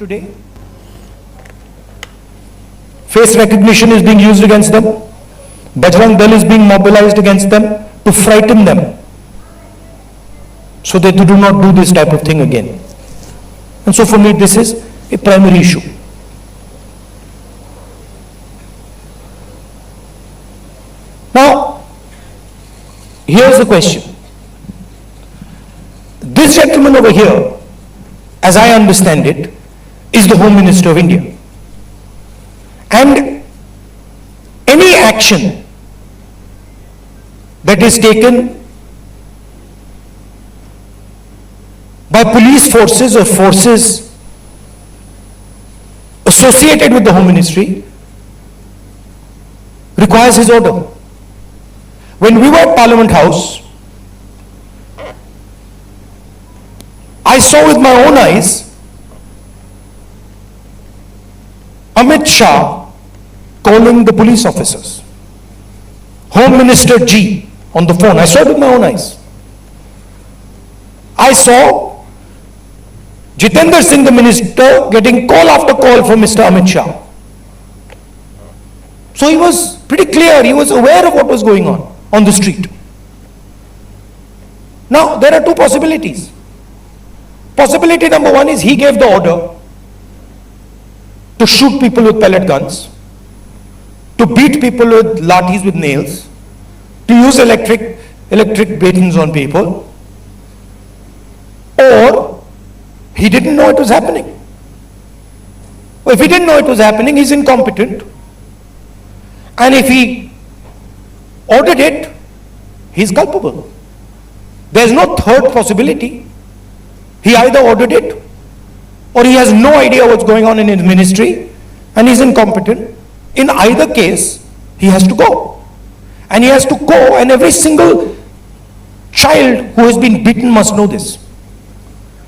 today. Face recognition is being used against them. Bajrang Dal is being mobilized against them to frighten them so that they do not do this type of thing again. And so for me, this is a primary issue. Now, here's the question. This gentleman over here, as I understand it, is the Home Minister of India. And any action that is taken by police forces or forces associated with the Home Ministry requires his order. When we were at Parliament House, I saw with my own eyes Amit Shah calling the police officers. Home Minister G on the phone. I saw it with my own eyes. I saw Jitendra Singh, the minister, getting call after call from Mr. Amit Shah. So he was pretty clear, he was aware of what was going on the street. Now, there are two possibilities. Possibility number one is he gave the order to shoot people with pellet guns, to beat people with lathis with nails, to use electric batons on people, or he didn't know it was happening. Well, if he didn't know it was happening, he's incompetent. And if he ordered it, he's culpable. There's no third possibility. He either ordered it, or he has no idea what's going on in his ministry, and he's incompetent. In either case, he has to go. And he has to go, and every single child who has been beaten must know this.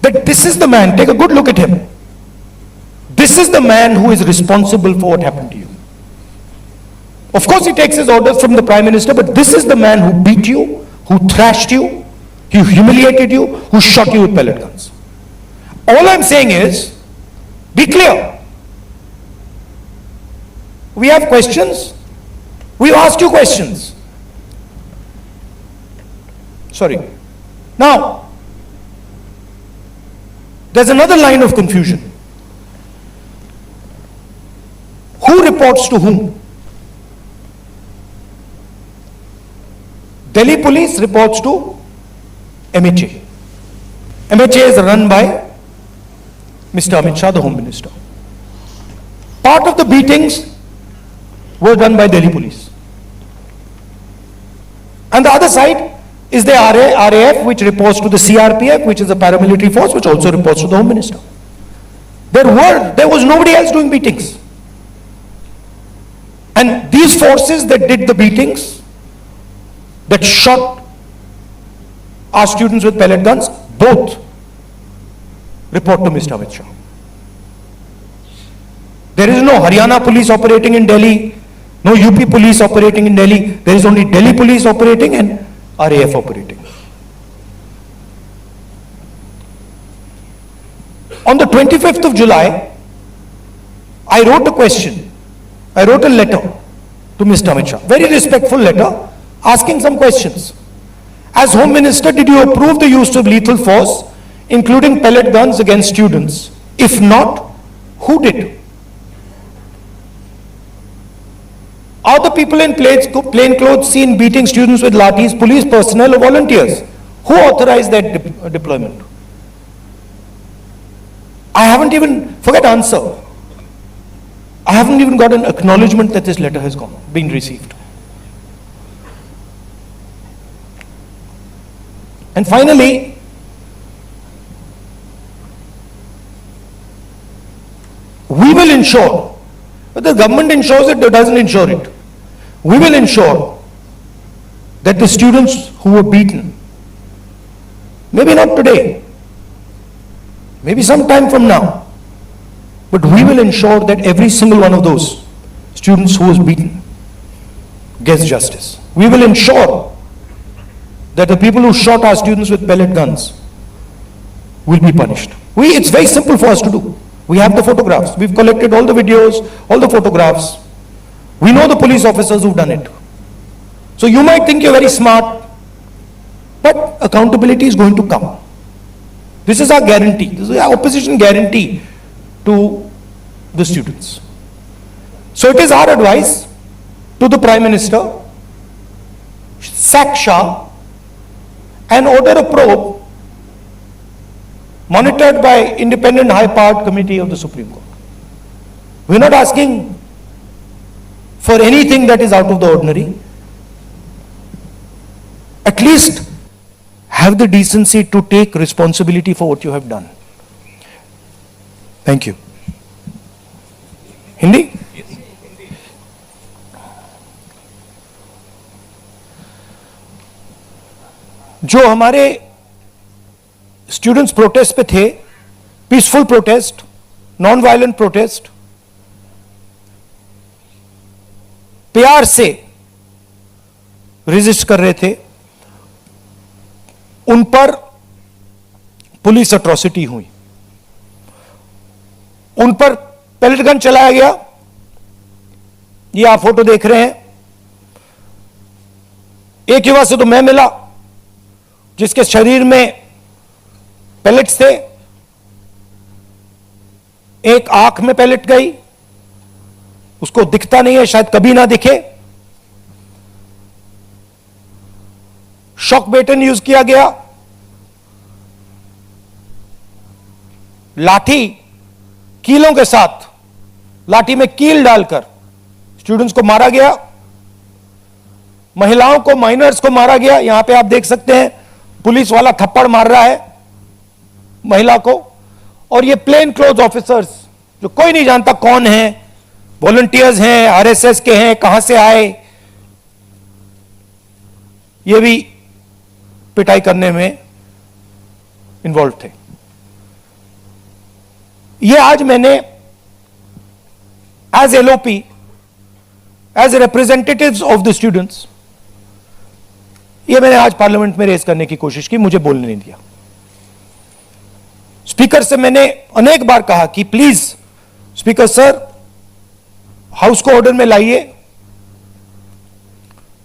That this is the man, take a good look at him. This is the man who is responsible for what happened to you. Of course, he takes his orders from the Prime Minister, but this is the man who beat you, who thrashed you, who humiliated you, who shot you with pellet guns. All I'm saying is, be clear. We have questions. We've asked you questions. Sorry. Now, there's another line of confusion. Who reports to whom? Delhi police reports to MHA. MHA is run by Mr. Amit Shah, the Home Minister. Part of the beatings were done by Delhi police. And the other side is the RAF, which reports to the CRPF, which is a paramilitary force, which also reports to the Home Minister. There was nobody else doing beatings. And these forces that did the beatings, that shot our students with pellet guns, both report to Mr. Amit Shah. There is no Haryana police operating in Delhi, no UP police operating in Delhi. There is only Delhi police operating and RAF operating. On the 25th of July, I wrote a question. I wrote a letter to Mr. Amit Shah, very respectful letter, asking some questions. As Home Minister, did you approve the use of lethal force, including pellet guns against students? If not, who did? Are the people in plain clothes seen beating students with lathis police personnel or volunteers? Who authorized that deployment? I haven't even, forget answer. I haven't even got an acknowledgement that this letter has been received. And finally, we will ensure, whether the government ensures it or doesn't ensure it, we will ensure that the students who were beaten, maybe not today, maybe some time from now, but we will ensure that every single one of those students who was beaten gets justice. We will ensure that the people who shot our students with pellet guns will be punished. It's very simple for us to do. We have the photographs. We've collected all the videos, all the photographs. We know the police officers who've done it. So you might think you're very smart, but accountability is going to come. This is our guarantee. This is our opposition guarantee to the students. So it is our advice to the Prime Minister, sack Shah and order a probe monitored by independent high-powered committee of the Supreme Court. We're not asking for anything that is out of the ordinary. At least have the decency to take responsibility for what you have done. Thank you. Hindi? जो हमारे students protest पे थे, peaceful protest, non violent protest, प्यार से resist कर रहे थे, उन पर पुलिस अट्रॉसिटी हुई, उन पर पैलेट गन चलाया गया। ये आप फोटो देख रहे हैं। एक युवा से तो मैं मिला जिसके शरीर में पैलेट्स थे, एक आंख में पैलेट गई, उसको दिखता नहीं है, शायद कभी ना दिखे। शॉक बेटन यूज किया गया, लाठी कीलों के साथ, लाठी में कील डालकर स्टूडेंट्स को मारा गया, महिलाओं को, माइनर्स को मारा गया। यहां पे आप देख सकते हैं पुलिस वाला थप्पड़ मार रहा है महिला को, और ये प्लेन क्लोथ ऑफिसर्स जो कोई नहीं जानता कौन है, वॉलंटियर्स हैं, आरएसएस के हैं, कहां से आए, ये भी पिटाई करने में इन्वॉल्व थे। ये आज मैंने as LOP, as representatives of the students, ये मैंने आज पार्लियामेंट में रेज करने की कोशिश की, मुझे बोलने नहीं दिया। स्पीकर से मैंने अनेक बार कहा कि प्लीज स्पीकर सर, हाउस को ऑर्डर में लाइए,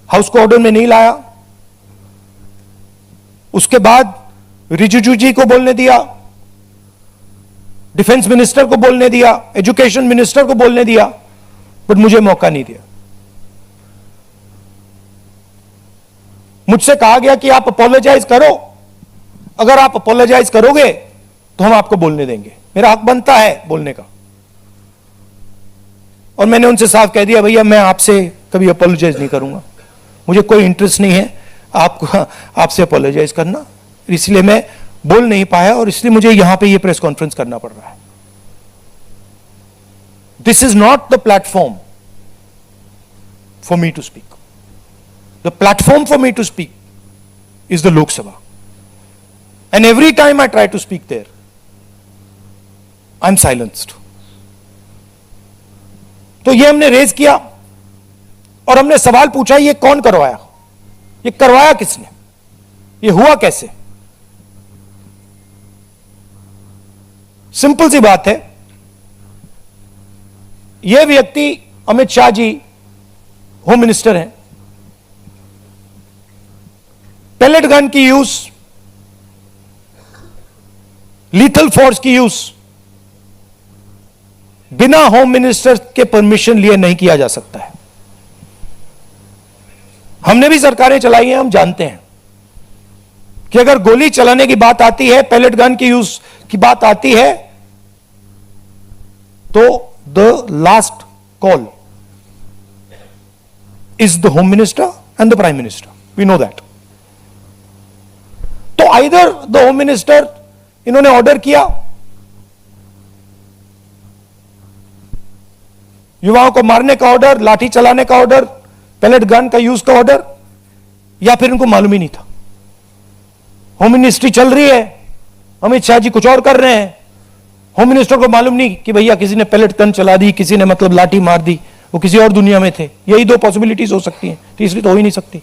हाउस को ऑर्डर में नहीं लाया। उसके बाद रिजिजू जी को बोलने दिया, डिफेंस मिनिस्टर को बोलने दिया, एजुकेशन मिनिस्टर को बोलने दिया, बट मुझे मौका नहीं दिया। मुझसे कहा गया कि आप अपोलोजाइज करो, अगर आप अपोलोजाइज करोगे तो हम आपको बोलने देंगे। मेरा हक बनता है बोलने का, और मैंने उनसे साफ कह दिया, भैया मैं आपसे कभी अपोलोजाइज नहीं करूंगा, मुझे कोई इंटरेस्ट नहीं है आपसे अपोलोजाइज करना, इसलिए मैं बोल नहीं पाया, और इसलिए मुझे यहां पे ये प्रेस कॉन्फ्रेंस करना पड़ रहा है। This is not the platform for me to speak. The platform for me to speak is the Lok Sabha. And every time I try to speak there, I'm silenced. तो ये हमने raise किया और हमने सवाल पूछा, ये कौन करवाया, ये करवाया किसने, ये हुआ कैसे। सिंपल सी बात है, ये व्यक्ति अमित शाह जी होम मिनिस्टर हैं, पैलेट गन की यूज, लीथल फोर्स की यूज बिना होम मिनिस्टर के परमिशन लिए नहीं किया जा सकता है। हमने भी सरकारें चलाई हैं, हम जानते हैं कि अगर गोली चलाने की बात आती है, पैलेट गन की यूज की बात आती है, तो the last call is the home minister and the prime minister, we know that. तो आइदर द होम मिनिस्टर, इन्होंने ऑर्डर किया युवाओं को मारने का ऑर्डर, लाठी चलाने का ऑर्डर, पैलेट गन का यूज का ऑर्डर, या फिर इनको मालूम ही नहीं था। होम मिनिस्ट्री चल रही है, अमित शाह जी कुछ और कर रहे हैं, होम मिनिस्टर को मालूम नहीं कि भैया किसी ने पैलेट गन चला दी, किसी ने मतलब लाठी मार दी, वो किसी और दुनिया में थे। यही दो पॉसिबिलिटीज हो सकती हैं, तीसरी तो हो ही नहीं सकती।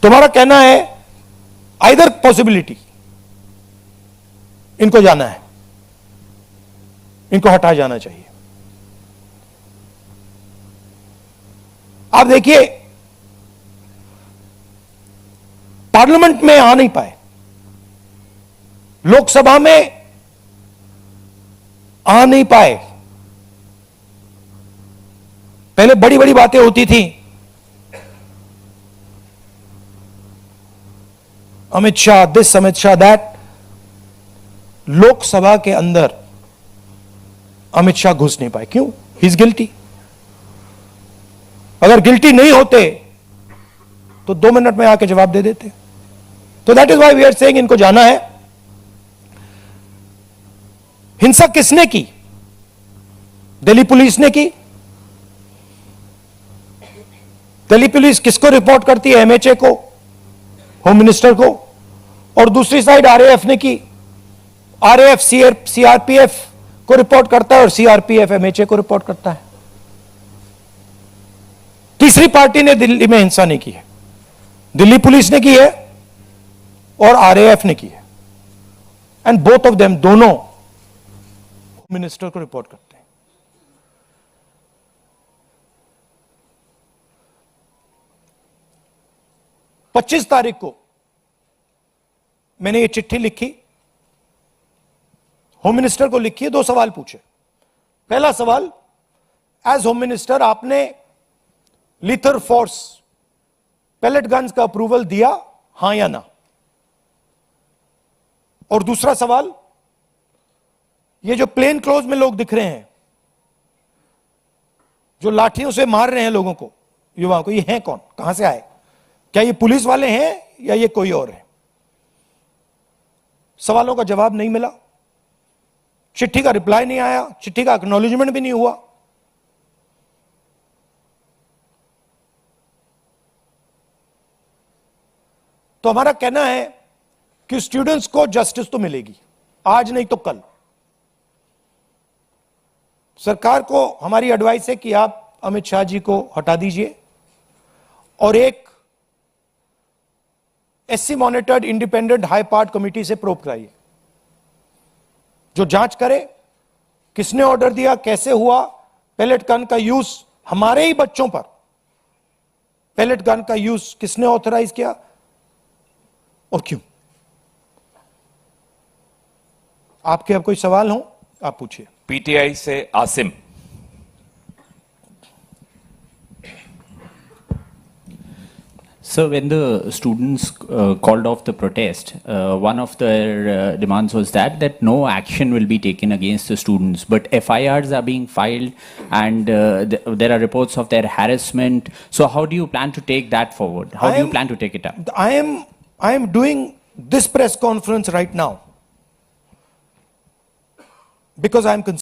तुम्हारा कहना है आइदर पॉसिबिलिटी इनको जाना है, इनको हटाया जाना चाहिए। आप देखिए, पार्लियामेंट में आ नहीं पाए, लोकसभा में आ नहीं पाए। पहले बड़ी बड़ी बातें होती थी, अमित शाह दिस, अमित शाह दैट। लोकसभा के अंदर अमित शाह घुस नहीं पाए। क्यों? He is guilty. अगर गिल्टी नहीं होते तो 2 मिनट में आके जवाब दे देते। तो that is why we are saying इनको जाना है। हिंसा किसने की? दिल्ली पुलिस ने की। दिल्ली पुलिस किसको रिपोर्ट करती है? एमएचए को, होम मिनिस्टर को। और दूसरी साइड आरएएफ ने की। आरएएफ सीआरपीएफ को रिपोर्ट करता है और सीआरपीएफ एमएचए को रिपोर्ट करता है। तीसरी पार्टी ने दिल्ली में हिंसा नहीं की है। दिल्ली पुलिस ने की है और आरएएफ ने की है। एंड बोथ ऑफ देम, दोनों मिनिस्टर को रिपोर्ट करते हैं। पच्चीस तारीख को मैंने ये चिट्ठी लिखी, होम मिनिस्टर को लिखी है। 2 सवाल पूछे। पहला सवाल, एज होम मिनिस्टर आपने लीथर फोर्स पेलेट गन्स का अप्रूवल दिया, हां या ना? और दूसरा सवाल, ये जो प्लेन क्लोज में लोग दिख रहे हैं, जो लाठियों से मार रहे हैं लोगों को, युवाओं को, ये हैं कौन? कहां से आए? क्या ये पुलिस वाले हैं या ये कोई और है? सवालों का जवाब नहीं मिला, चिट्ठी का रिप्लाई नहीं आया, चिट्ठी का एक्नॉलेजमेंट भी नहीं हुआ। तो हमारा कहना है कि स्टूडेंट्स को जस्टिस तो मिलेगी, आज नहीं तो कल। सरकार को हमारी एडवाइस है कि आप अमित शाह जी को हटा दीजिए और एक SC monitored independent high part committee से प्रोब कराइए, जो जांच करे किसने ऑर्डर दिया, कैसे हुआ, पेलेट गन का यूज, हमारे ही बच्चों पर पेलेट गन का यूज किसने ऑथराइज किया और क्यों। आपके अब कोई सवाल हो आप पूछिए। पीटीआई से Asim. So when the students called off the protest, one of their demands was that no action will be taken against the students, but FIRs are being filed and there are reports of their harassment. So how do you plan to take that forward? How do you plan to take it up? I am doing this press conference right now because I am concerned.